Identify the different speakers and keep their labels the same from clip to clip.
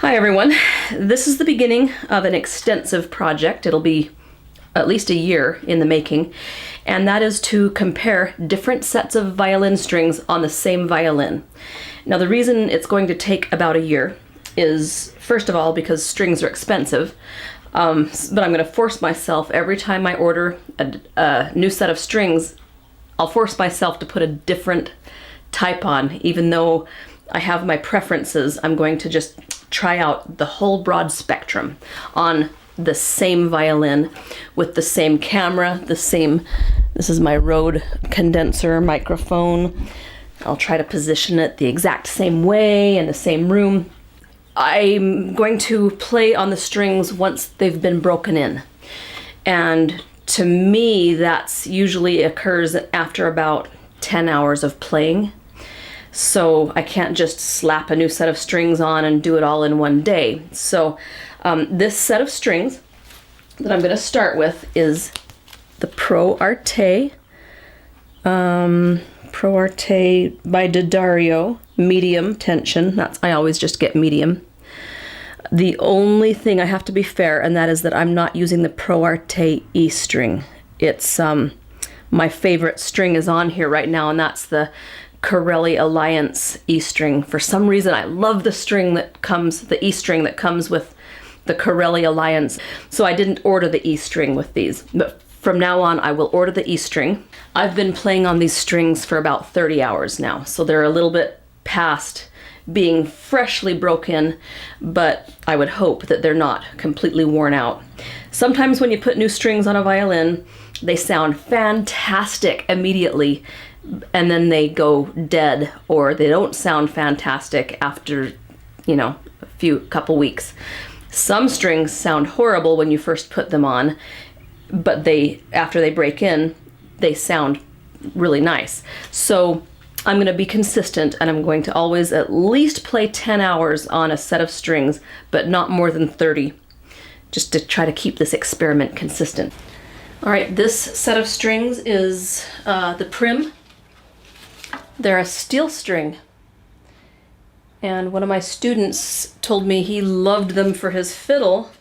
Speaker 1: Hi everyone. This is the beginning of an extensive project. It'll be at least a year in the making, and that is to compare different sets of violin strings on the same violin. Now the reason it's going to take about a year is, first of all, because strings are expensive, but I'm going to force myself every time I order a new set of strings, I'll force myself to put a different type on. Even though I have my preferences, I'm going to just try out the whole broad spectrum on the same violin with the same camera, this is my Rode condenser microphone. I'll try to position it the exact same way in the same room. I'm going to play on the strings once they've been broken in. And to me, that's usually occurs after about 10 hours of playing. So I can't just slap a new set of strings on and do it all in one day. So this set of strings that I'm going to start with is the ProArté, ProArté by D'Addario, medium tension. I always just get medium. The only thing I have to be fair, and that is that I'm not using the ProArté E string. It's my favorite string is on here right now, and that's the Corelli Alliance E string. For some reason, I love the E string that comes with the Corelli Alliance. So I didn't order the E string with these, but from now on, I will order the E string. I've been playing on these strings for about 30 hours now, so they're a little bit past being freshly broken, but I would hope that they're not completely worn out. Sometimes when you put new strings on a violin, they sound fantastic immediately, and then they go dead, or they don't sound fantastic after, a couple weeks. Some strings sound horrible when you first put them on, but after they break in, they sound really nice. So I'm going to be consistent, and I'm going to always at least play 10 hours on a set of strings, but not more than 30, just to try to keep this experiment consistent. All right, this set of strings is the Prim. They're a steel string, and one of my students told me he loved them for his fiddle,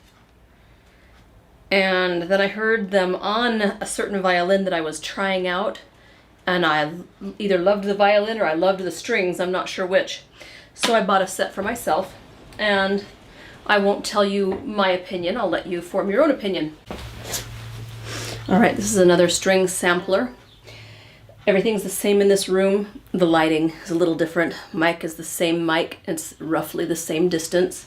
Speaker 1: and then I heard them on a certain violin that I was trying out, and I either loved the violin or I loved the strings, I'm not sure which. So I bought a set for myself, and I won't tell you my opinion, I'll let you form your own opinion. All right, this is another string sampler. Everything's the same in this room. The lighting is a little different. Mic is the same mic. It's roughly the same distance.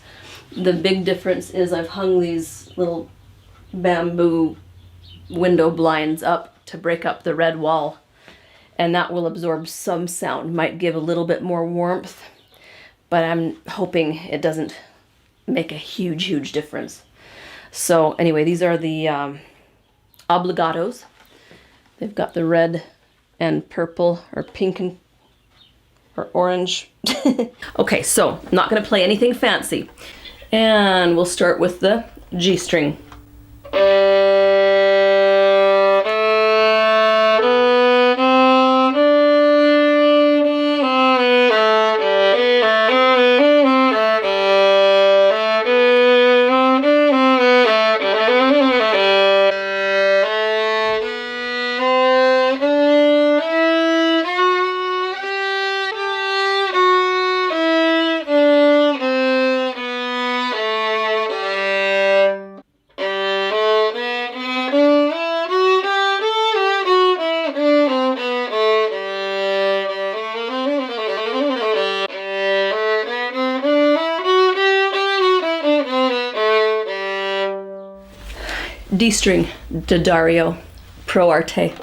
Speaker 1: The big difference is I've hung these little bamboo window blinds up to break up the red wall, and that will absorb some sound. Might give a little bit more warmth, but I'm hoping it doesn't make a huge difference. So anyway, these are the Obligatos. They've got the red and purple or pink or orange. Okay, so I'm not going to play anything fancy. And we'll start with the G string. D string, D'Addario, ProArté.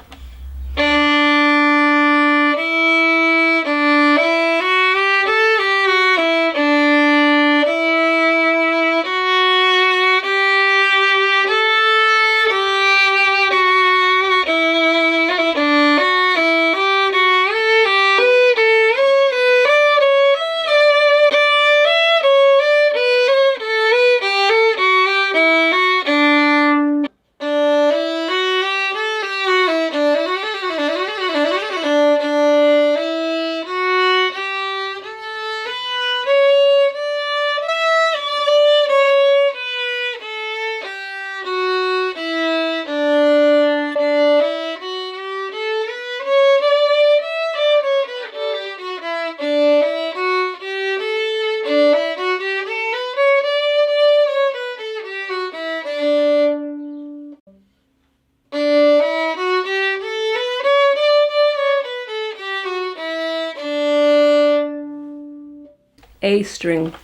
Speaker 1: A string,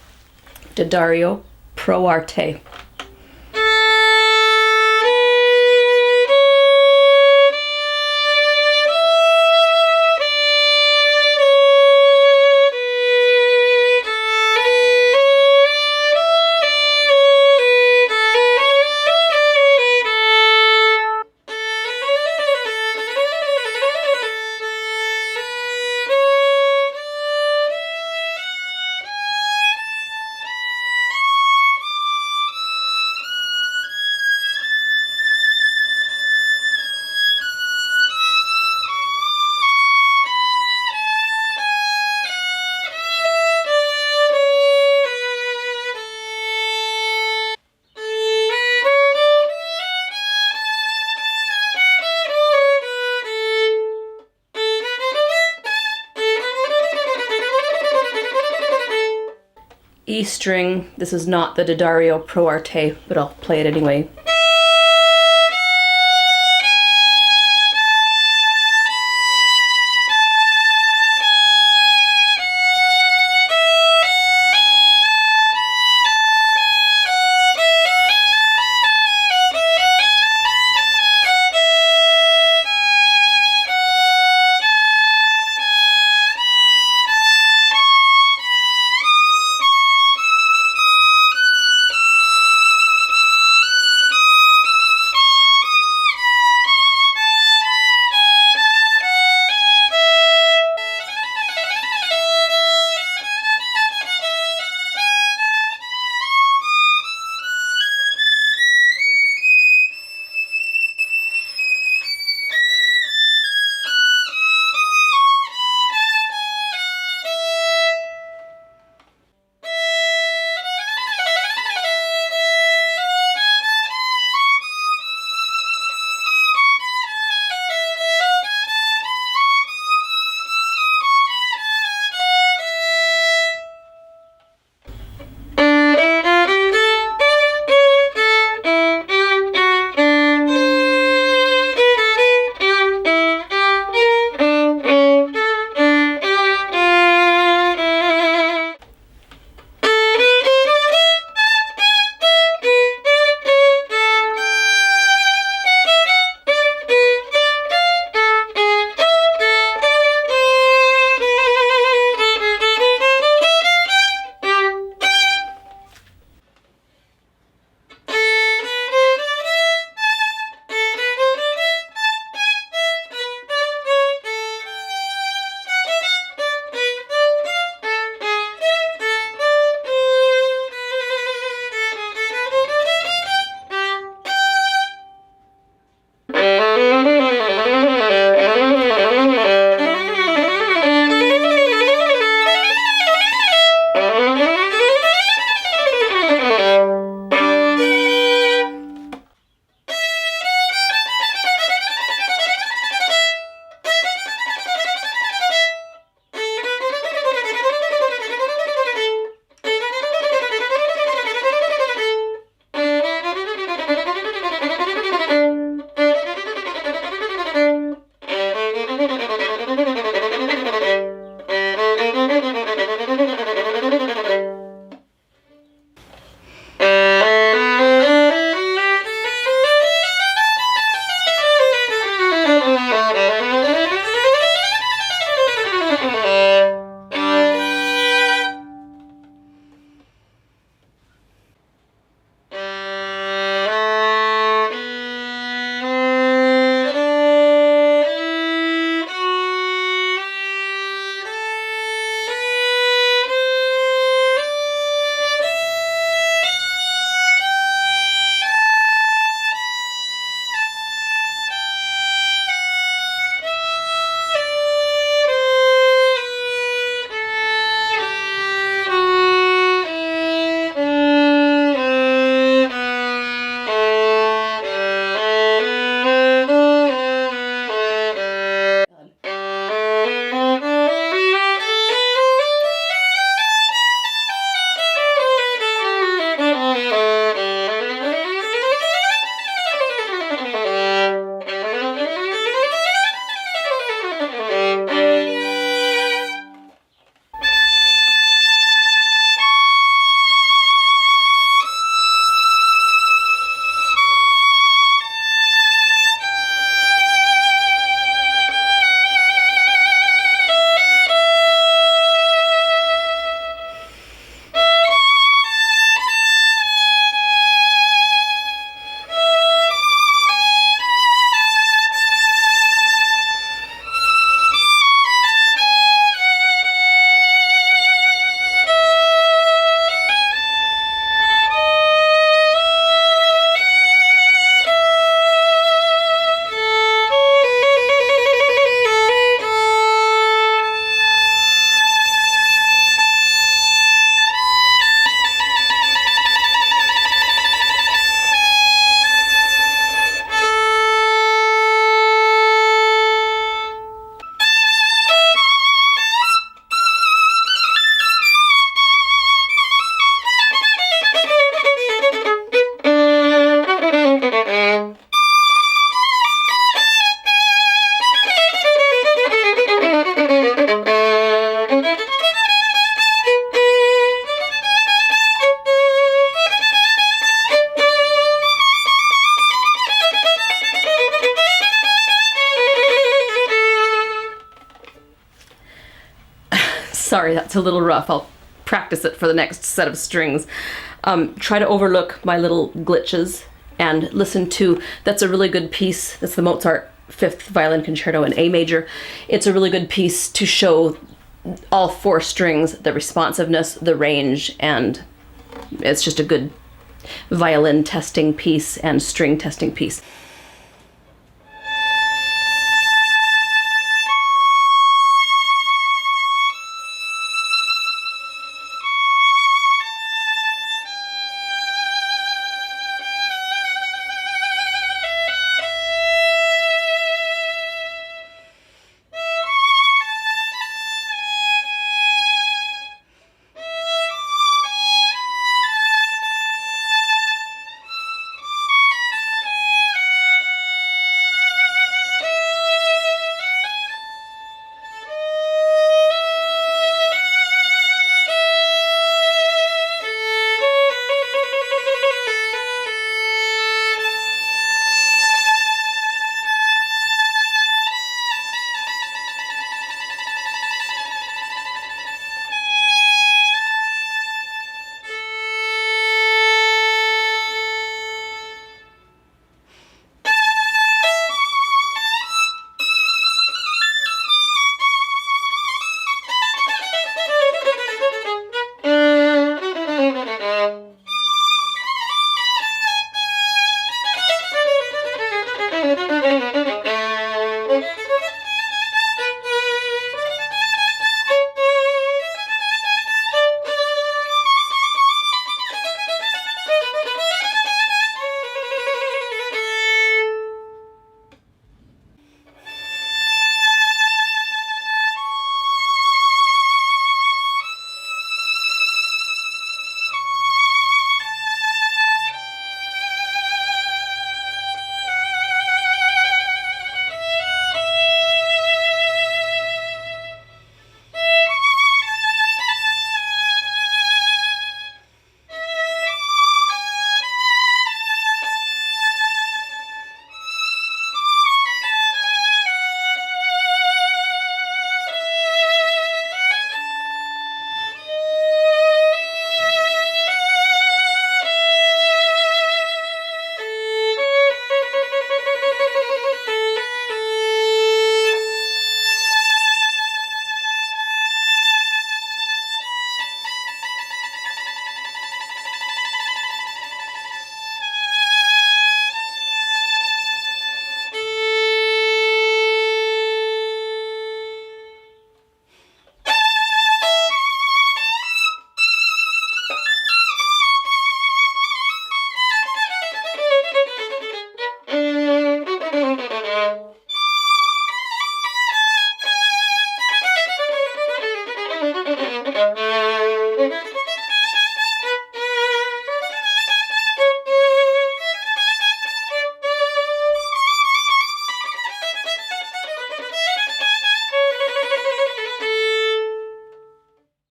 Speaker 1: D'Addario, ProArté. E string, this is not the D'Addario ProArté, but I'll play it anyway. Sorry, that's a little rough. I'll practice it for the next set of strings. Try to overlook my little glitches and listen to, that's a really good piece. That's the Mozart Fifth Violin Concerto in A major. It's a really good piece to show all 4 strings, the responsiveness, the range, and it's just a good violin testing piece and string testing piece.